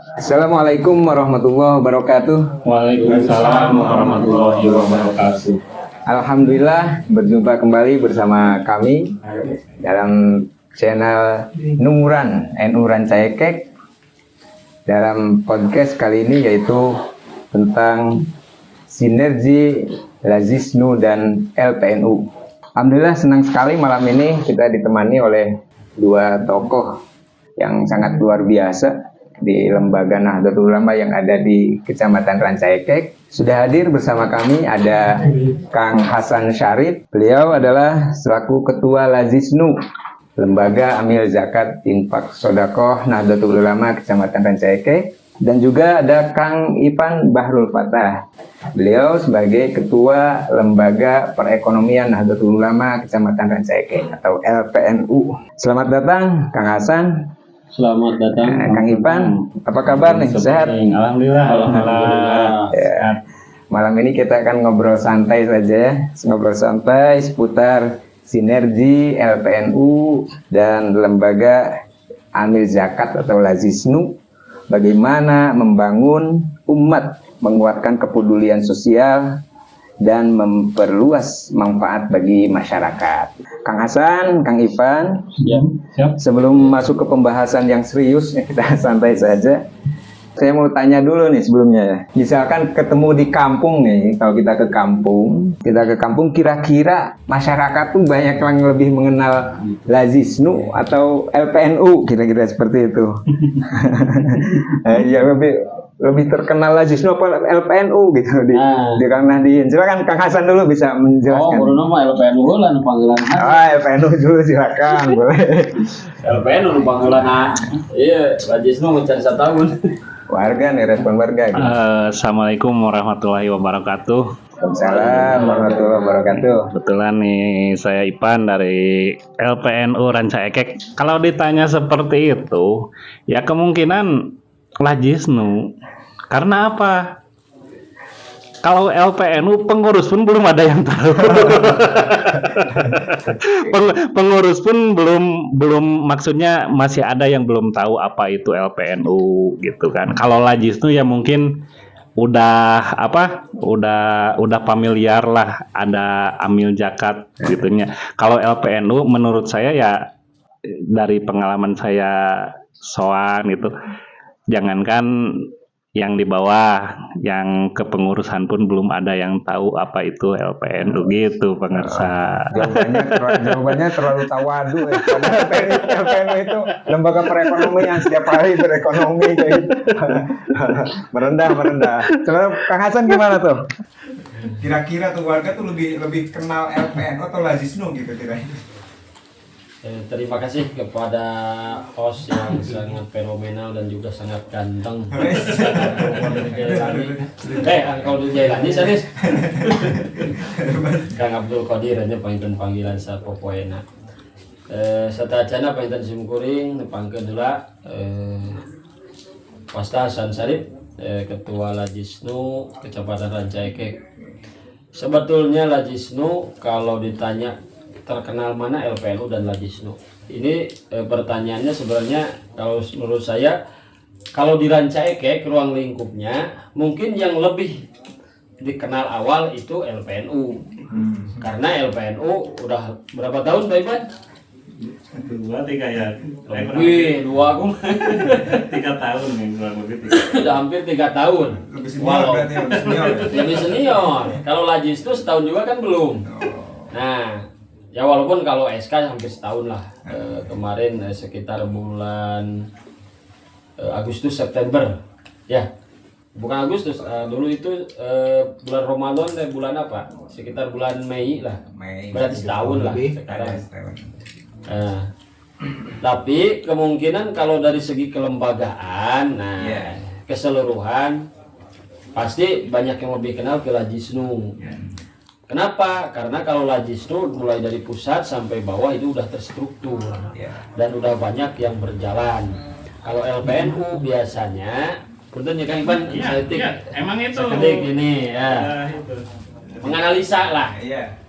Assalamualaikum warahmatullahi wabarakatuh. Waalaikumsalam warahmatullahi wabarakatuh. Alhamdulillah berjumpa kembali bersama kami dalam channel Nuran NU Rancaikek dalam podcast kali ini, yaitu tentang sinergi Lazisnu dan LPNU. Alhamdulillah senang sekali malam ini kita ditemani oleh dua tokoh yang sangat luar biasa di Lembaga Nahdlatul Ulama yang ada di Kecamatan Rancaikek. Sudah hadir bersama kami ada Kang Hasan Syarif. Beliau adalah selaku Ketua Lazisnu, Lembaga Amil Zakat Infak Sodakoh Nahdlatul Ulama Kecamatan Rancaikek. Dan juga ada Kang Ipan Bahrul Fatah. Beliau sebagai Ketua Lembaga Perekonomian Nahdlatul Ulama Kecamatan Rancaikek atau LPNU. Selamat datang Kang Hasan. Selamat datang Kang Ipan, apa kabar nih? Sehat? Alhamdulillah. Ya. Malam ini kita akan ngobrol santai saja ya. Ngobrol santai seputar sinergi LPNU dan Lembaga Amil Zakat atau Lazisnu. Bagaimana membangun umat, menguatkan kepedulian sosial, dan memperluas manfaat bagi masyarakat. Kang Hasan, Kang Ivan, Ya, siap. sebelum masuk ke pembahasan yang serius, ya kita santai saja. Saya mau tanya dulu nih sebelumnya ya. Misalkan ketemu di kampung nih, kalau kita ke kampung, kira-kira masyarakat tuh banyak yang lebih mengenal Lazisnu atau LPNU, kira-kira seperti itu. Ya lebih terkenal Lazisnu apa LPNU gitu di Kang Nahdien. Silakan Kang Hasan dulu bisa menjelaskan. Oh, nama LPNU lah panggilan. LPNU dulu silakan, boleh. LPNU panggilan. Iya, Lazisnu mencari 1 tahun. Warga nih, respon warga gitu. Assalamualaikum warahmatullahi wabarakatuh. Waalaikumsalam warahmatullahi wabarakatuh. Kebetulan nih saya Ipan dari LPNU Rancaikek. Kalau ditanya seperti itu, ya kemungkinan Lazisnu. Karena apa? Kalau LPNU pengurus pun belum ada yang tahu. Pengurus pun belum maksudnya masih ada yang belum tahu apa itu LPNU gitu kan. Kalau Lazisnu ya mungkin udah familiar lah, ada amil zakat gitunya. Kalau LPNU menurut saya ya dari pengalaman saya soan gitu, jangankan yang di bawah, yang kepengurusan pun belum ada yang tahu apa itu LPNU gitu, pemirsa. Jawabannya terlalu tawadu ya. Padahal LPNU itu lembaga perekonomian, setiap hari berekonomi kayak gitu. merendah. Sebenarnya Kang Hasan gimana tuh? Kira-kira tuh warga tuh lebih kenal LPNU atau Lazisnu gitu kira-kira? Terima kasih kepada host yang sangat fenomenal dan juga sangat ganteng. Angkau Jailani sanis. Kang Abdul Qadir aja panggilan saat popoena. Satacana panggilan simkuring nepangkeun heula Wasta Hasan Syarif, Ketua Lazisnu Kecamatan Rancaikek. Sebetulnya Lazisnu kalau ditanya terkenal mana LPNU dan Lazisnu. Ini pertanyaannya sebenarnya kalau menurut saya kalau di Rancaikek ruang lingkupnya mungkin yang lebih dikenal awal itu LPNU. Karena LPNU udah berapa tahun Pak Iban? 2-3 ya. Wih, 2 aku 3 tahun nih kurang lebih. udah hampir 3 tahun. Lebih senior berarti, Lebih senior. Kalau Lazisnu setahun juga kan belum. Nah, ya walaupun kalau SK hampir setahun lah. Kemarin sekitar bulan Agustus September ya, bukan Agustus, dulu itu bulan Ramadan bulan apa, sekitar bulan Mei lah, berarti setahun lah sekarang. Tapi kemungkinan kalau dari segi kelembagaan, keseluruhan pasti banyak yang lebih kenal ke Lazisnu. Kenapa? Karena kalau Lazisnu mulai dari pusat sampai bawah itu udah terstruktur dan udah banyak yang berjalan. Kalau LPNU biasanya, punten ya Kang Iban, Emang itu. Ini ya. Menganalisa lah. Iya.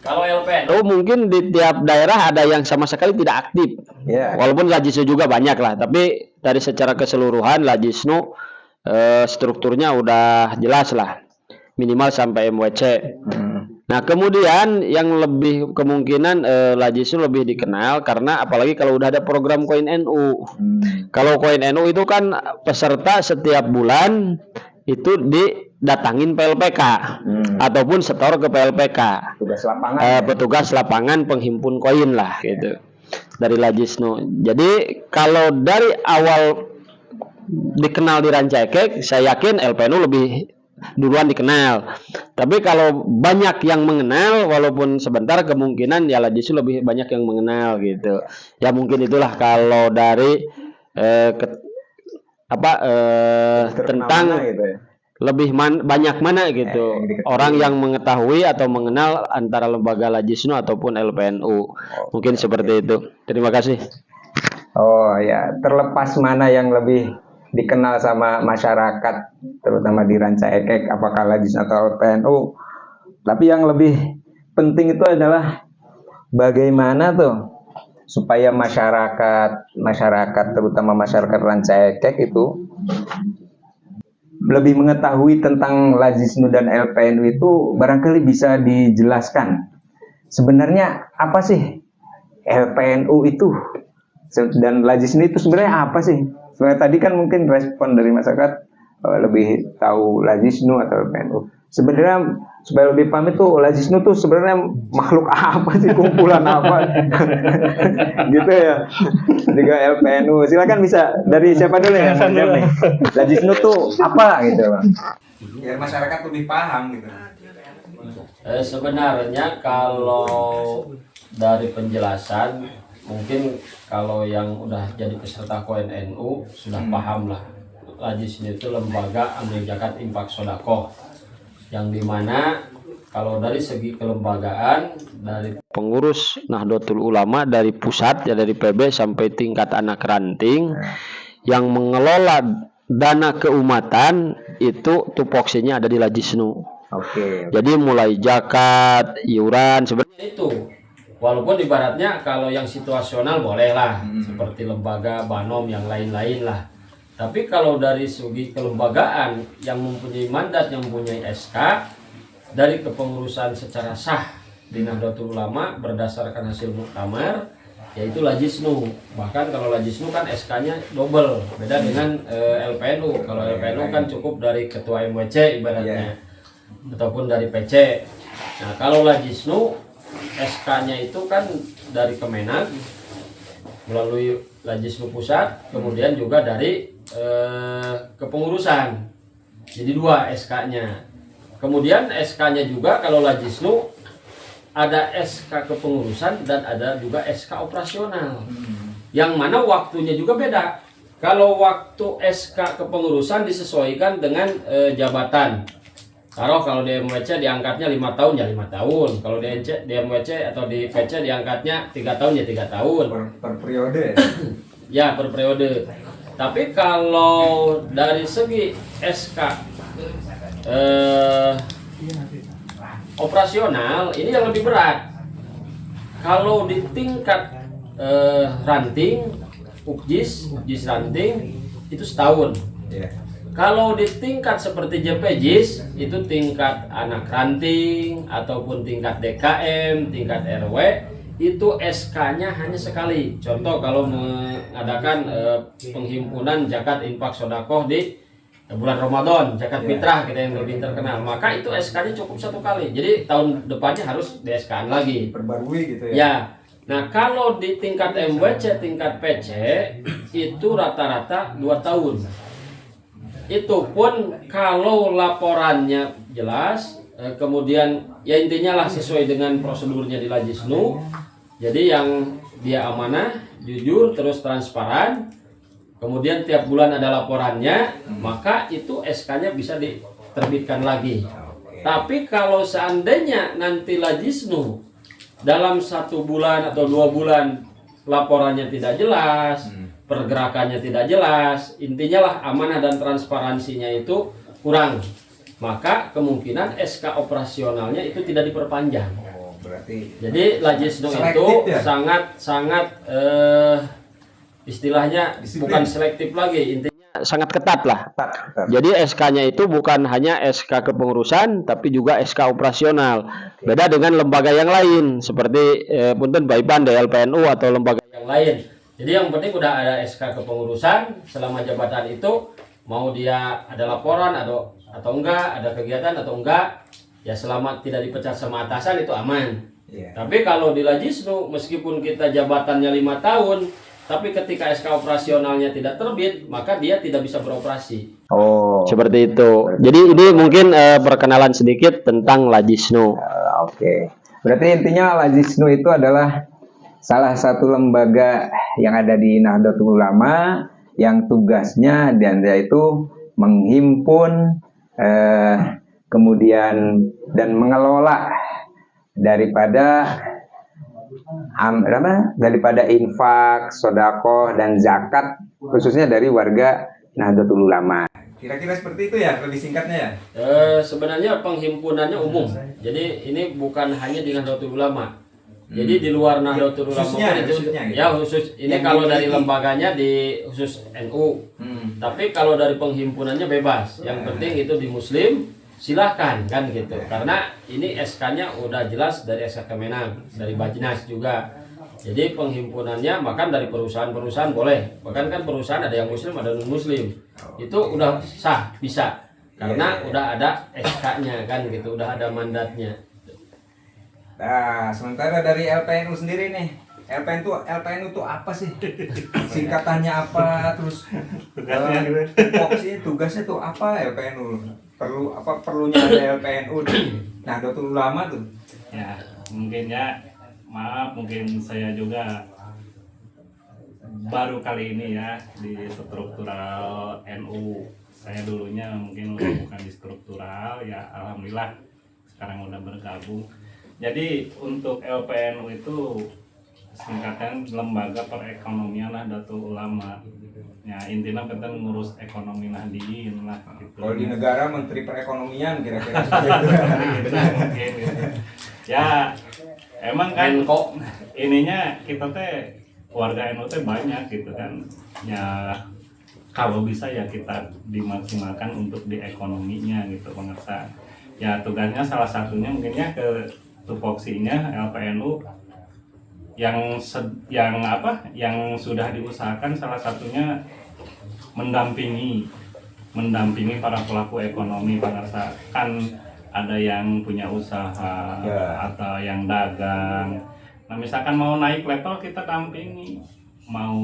Kalau LPNU mungkin di tiap daerah ada yang sama sekali tidak aktif. Ya. Walaupun Lajisnu juga banyak lah, tapi dari secara keseluruhan Lajisnu strukturnya udah jelas lah, minimal sampai MWC. Nah, kemudian yang lebih kemungkinan Lajisnu lebih dikenal karena apalagi kalau udah ada program Koin NU. Kalau Koin NU itu kan peserta setiap bulan itu didatangin PLPK ataupun setor ke PLPK. Tugas lapangan. Petugas lapangan penghimpun koin lah gitu. Dari Lajisnu. Jadi kalau dari awal dikenal di Rancaikek, saya yakin LPNU lebih duluan dikenal. Tapi kalau banyak yang mengenal, walaupun sebentar, kemungkinan ya Lajisnu lebih banyak yang mengenal gitu. Ya mungkin itulah kalau dari tentang gitu ya. lebih banyak mana gitu orang yang mengetahui atau mengenal antara lembaga Lajisnu ataupun LPNU. Mungkin seperti itu. Terima kasih. Oh ya, terlepas mana yang lebih dikenal sama masyarakat, terutama di Rancaikek, apakah Lajisnu atau LPNU, tapi yang lebih penting itu adalah bagaimana tuh supaya masyarakat terutama masyarakat Rancaikek itu lebih mengetahui tentang Lajisnu dan LPNU itu. Barangkali bisa dijelaskan sebenarnya apa sih LPNU itu dan Lajisnu itu sebenarnya apa sih? Sebenarnya tadi kan mungkin respon dari masyarakat lebih tahu Lajisnu atau LPNU. Sebenarnya supaya lebih paham itu Lajisnu tuh sebenarnya makhluk apa sih, kumpulan apa gitu ya. Juga LPNU, silakan bisa dari siapa dulu ya? Lajisnu tuh apa gitu, Bang? Biar masyarakat lebih paham gitu. Sebenarnya kalau dari penjelasan, mungkin kalau yang udah jadi peserta Koin NU sudah paham lah. Lajisnu itu lembaga amil zakat infak sodako, yang dimana kalau dari segi kelembagaan dari pengurus Nahdlatul Ulama dari pusat ya, dari PB sampai tingkat anak ranting, yang mengelola dana keumatan itu tupoksinya ada di Lajisnu. Oke. Jadi mulai zakat, iuran sebenarnya itu. Walaupun ibaratnya kalau yang situasional boleh lah, seperti lembaga Banom yang lain-lain lah. Tapi kalau dari segi kelembagaan yang mempunyai mandat, yang mempunyai SK dari kepengurusan secara sah di Nahdlatul Ulama berdasarkan hasil muktamar, yaitu Lajisnu. Bahkan kalau Lajisnu kan SK-nya double, beda dengan LPNU. Kalau LPNU kan cukup dari ketua MWC ibaratnya, ataupun dari PC. Nah, kalau Lajisnu SK-nya itu kan dari Kemenag melalui Lajisnu pusat, kemudian juga dari kepengurusan. Jadi dua SK-nya. Kemudian SK-nya juga kalau Lajisnu ada SK kepengurusan dan ada juga SK operasional. Yang mana waktunya juga beda. Kalau waktu SK kepengurusan disesuaikan dengan jabatan. Kalau di MWC diangkatnya 5 tahun ya 5 tahun. Kalau di MWC atau di PC diangkatnya 3 tahun ya 3 tahun. Per periode. Ya, per periode. Tapi kalau dari segi SK operasional ini yang lebih berat. Kalau di tingkat ranting, Ukjis ranting itu setahun. Kalau di tingkat seperti JPJIS itu tingkat anak ranting ataupun tingkat DKM, tingkat RW itu SK-nya hanya sekali. Contoh kalau mengadakan penghimpunan zakat infak sodakoh di bulan Ramadan, zakat fitrah kita yang lebih terkenal, maka itu SK-nya cukup 1 kali. Jadi tahun depannya harus di SK-an lagi. Perbarui gitu ya. Ya. Nah, kalau di tingkat MWC, tingkat PC itu rata-rata 2 tahun. Itu pun kalau laporannya jelas, kemudian ya intinya lah sesuai dengan prosedurnya di Lajisnu. Jadi yang dia amanah, jujur, terus transparan. Kemudian tiap bulan ada laporannya, maka itu SK-nya bisa diterbitkan lagi. Tapi kalau seandainya nanti Lajisnu dalam 1 bulan atau 2 bulan laporannya tidak jelas, pergerakannya tidak jelas, intinya lah amanah dan transparansinya itu kurang, maka kemungkinan SK operasionalnya itu tidak diperpanjang. berarti. Jadi Lajisnu itu Selektif ya? sangat istilahnya Disiplin. bukan selektif lagi, intinya sangat ketat lah. Ketat. Jadi SK-nya itu bukan hanya SK kepengurusan tapi juga SK operasional. Beda dengan lembaga yang lain seperti punten Baipan DLPNU atau lembaga yang lain. Jadi yang penting udah ada SK kepengurusan selama jabatan itu, mau dia ada laporan atau enggak, ada kegiatan atau enggak, ya selama tidak dipecat sama atasan itu aman. Iya. Tapi kalau di Lajisnu meskipun kita jabatannya 5 tahun, tapi ketika SK operasionalnya tidak terbit, maka dia tidak bisa beroperasi. Oh. Seperti itu. Jadi ini mungkin perkenalan sedikit tentang Lajisnu. Oke. Berarti intinya Lajisnu itu adalah salah satu lembaga yang ada di Nahdlatul Ulama yang tugasnya dan yaitu menghimpun kemudian dan mengelola daripada infak, sodako dan zakat khususnya dari warga Nahdlatul Ulama. Kira-kira seperti itu ya, lebih singkatnya ya? Sebenarnya penghimpunannya umum. Jadi ini bukan hanya di Nahdlatul Ulama. Jadi di luar Nahdlatul Ulama Khususnya, pun itu khususnya gitu. ya khusus ini Yang kalau dari dimiliki. lembaganya di khusus NU. Tapi kalau dari penghimpunannya bebas. Yang penting itu di Muslim silahkan kan gitu. Karena ini SK-nya udah jelas dari SK Kemenag, dari Bajnas juga. Jadi penghimpunannya bahkan dari perusahaan-perusahaan boleh. Bahkan kan perusahaan ada yang Muslim ada non Muslim. Itu udah sah bisa. Karena udah ada SK-nya kan gitu, udah ada mandatnya. Nah, sementara dari LPNU sendiri nih, LPNU itu apa sih? Singkatannya apa? Terus tugasnya tuh apa LPNU? Perlunya ada LPNU di Nahdlatul Ulama tuh? Ya, mungkin ya, maaf mungkin saya juga baru kali ini ya di struktural NU. Saya dulunya mungkin bukan di struktural, ya alhamdulillah sekarang udah bergabung. Jadi untuk LPNU itu singkatan Lembaga Perekonomian Nahdlatul Ulama. Ya intinya kita ngurus ekonomi Nahdliyin lah gitu. Kalau di negara Menteri Perekonomian kira-kira seperti itu. Benar, mungkin gitu. Ya emang kan kok ininya kita teh warga NU teh banyak gitu kan. Ya kalau bisa ya kita dimaksimalkan untuk di ekonominya gitu bangsa. Ya tugasnya salah satunya mungkinnya ke tupoksinya LPNU yang sudah diusahakan salah satunya mendampingi para pelaku ekonomi bangsa, kan ada yang punya usaha atau yang dagang. Nah misalkan mau naik level kita dampingi, mau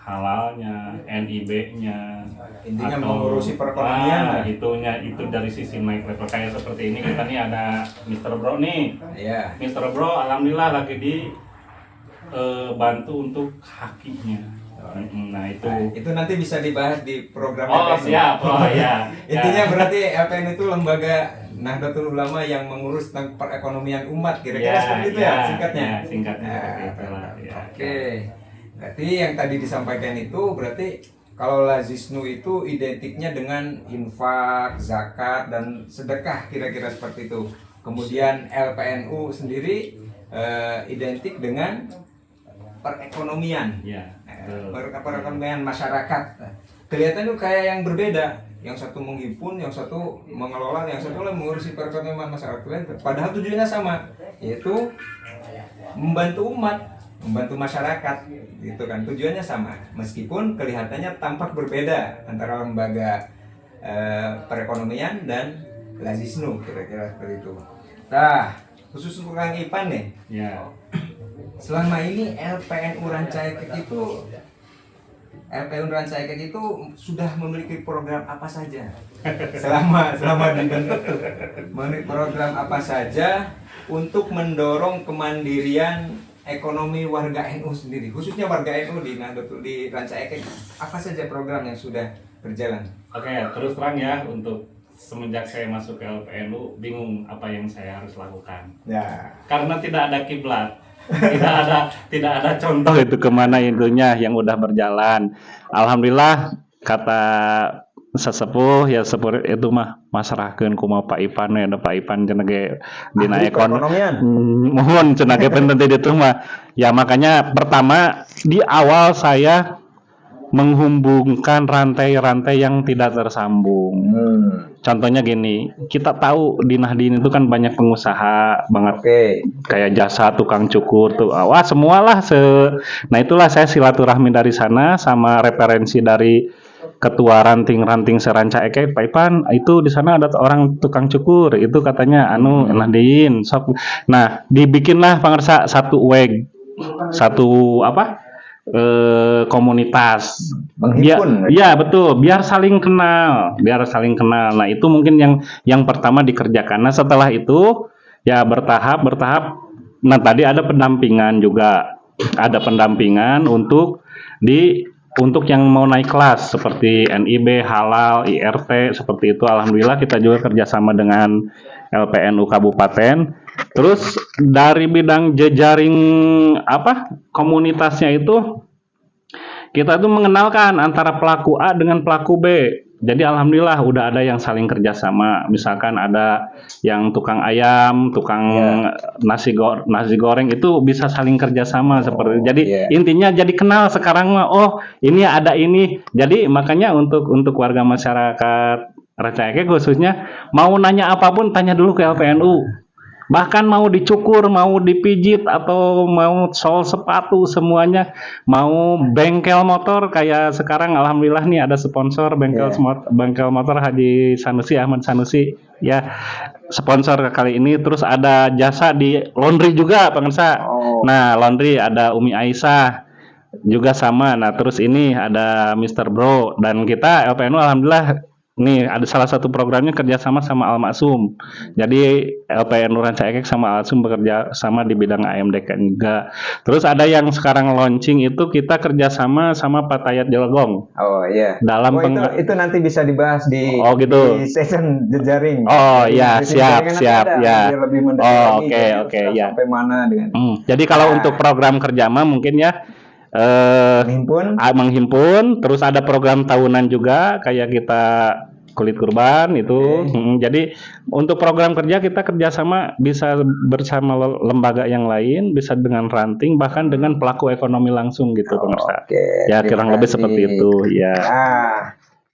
halalnya, NIB-nya, Intinya atau mengurusi perekonomian. itu dari sisi naik level kayak seperti ini kita nih ada Mr. Bro nih. Iya. Mr. Bro alhamdulillah lagi bantu untuk hakinya. Nah itu nanti bisa dibahas di program oh LPNU. siap, oh ya. Intinya berarti LPNU itu lembaga Nahdlatul Ulama yang mengurus tentang perekonomian umat, kira-kira seperti itu ya singkatnya. Ya, singkatnya Nah, seperti itulah. Ya. Oke. Berarti yang tadi disampaikan itu berarti kalau Lajisnu itu identiknya dengan infak, zakat dan sedekah kira-kira seperti itu. Kemudian LPNU sendiri identik dengan perekonomian. Ya, betul. Perekonomian masyarakat. Kelihatan itu kayak yang berbeda. Yang satu menghimpun, yang satu mengelola, yang satu lagi mengurusi perekonomian masyarakat. Padahal tujuannya sama, yaitu membantu umat, membantu masyarakat, gitu kan. Tujuannya sama, meskipun kelihatannya tampak berbeda antara lembaga perekonomian dan Lajisnu, kira-kira seperti itu. Nah, khusus untuk Kang Ipan nih, Ya. selama ini LPNU Rancaikek itu sudah memiliki program apa saja? Selama dibentuk tuh, memiliki program apa saja untuk mendorong kemandirian ekonomi warga NU sendiri, khususnya warga NU di Rancaikek. Apa saja program yang sudah berjalan? Oke, terus terang ya untuk semenjak saya masuk ke LPNU bingung apa yang saya harus lakukan. Ya. Karena tidak ada kiblat. tidak ada contoh itu kemana intinya yang udah berjalan. Alhamdulillah kata sesepuh ya sepuh itu mah masyarakat kumaha Pak Ipan ya ada Pak Ipan cenah ge dina Ahli perekonomian. mohon cenah ge penting itu mah ya makanya pertama di awal saya menghubungkan rantai-rantai yang tidak tersambung. Contohnya gini, kita tahu di Nahdien itu kan banyak pengusaha banget Oke. kayak jasa tukang cukur tuh, wah semualah nah itulah saya silaturahmi dari sana sama referensi dari ketua ranting-ranting seranca Eke Pak Ipan itu di sana ada orang tukang cukur itu katanya anu Nahdien sok. Nah dibikinlah pangersa satu apa komunitas Menghimpun. ya betul biar saling kenal nah itu mungkin yang pertama dikerjakan. Nah setelah itu ya bertahap nah tadi ada pendampingan juga untuk yang mau naik kelas seperti NIB, halal, IRT seperti itu. Alhamdulillah kita juga kerjasama dengan LPNU Kabupaten. Terus dari bidang jejaring komunitasnya itu kita tuh mengenalkan antara pelaku A dengan pelaku B. Jadi alhamdulillah udah ada yang saling kerjasama. Misalkan ada yang tukang ayam, tukang nasi goreng itu bisa saling kerjasama seperti. Jadi intinya jadi kenal sekarang mah. Oh ini ada ini. Jadi makanya untuk warga masyarakat Ranca Ekek khususnya mau nanya apapun tanya dulu ke LPNU. Bahkan mau dicukur, mau dipijit, atau mau sol sepatu semuanya, mau bengkel motor kayak sekarang alhamdulillah nih ada sponsor bengkel motor Haji Sanusi Ahmad Sanusi ya sponsor kali ini. Terus ada jasa di laundry juga pemirsa. Nah laundry ada Umi Aisyah juga sama. Nah terus ini ada Mr. Bro dan kita LPNU alhamdulillah nih ada salah satu programnya kerjasama sama Al Maksum. Jadi LPNU Ranca Ekek sama Al Maksum bekerja sama di bidang AMDK juga. Terus ada yang sekarang launching itu kita kerjasama sama Pak Tayat Jelgong. Oh iya. Dalam itu nanti bisa dibahas di gitu. Di session jejaring. Oh iya siap ya. Lebih Oke ya. Sampai mana dengan. Jadi kalau untuk program kerjasama mungkin ya menghimpun, terus ada program tahunan juga kayak kita kulit kurban itu. Jadi untuk program kerja kita kerjasama bisa bersama lembaga yang lain, bisa dengan ranting, bahkan dengan pelaku ekonomi langsung gitu pemirsa. Ya kurang lebih seperti itu ya.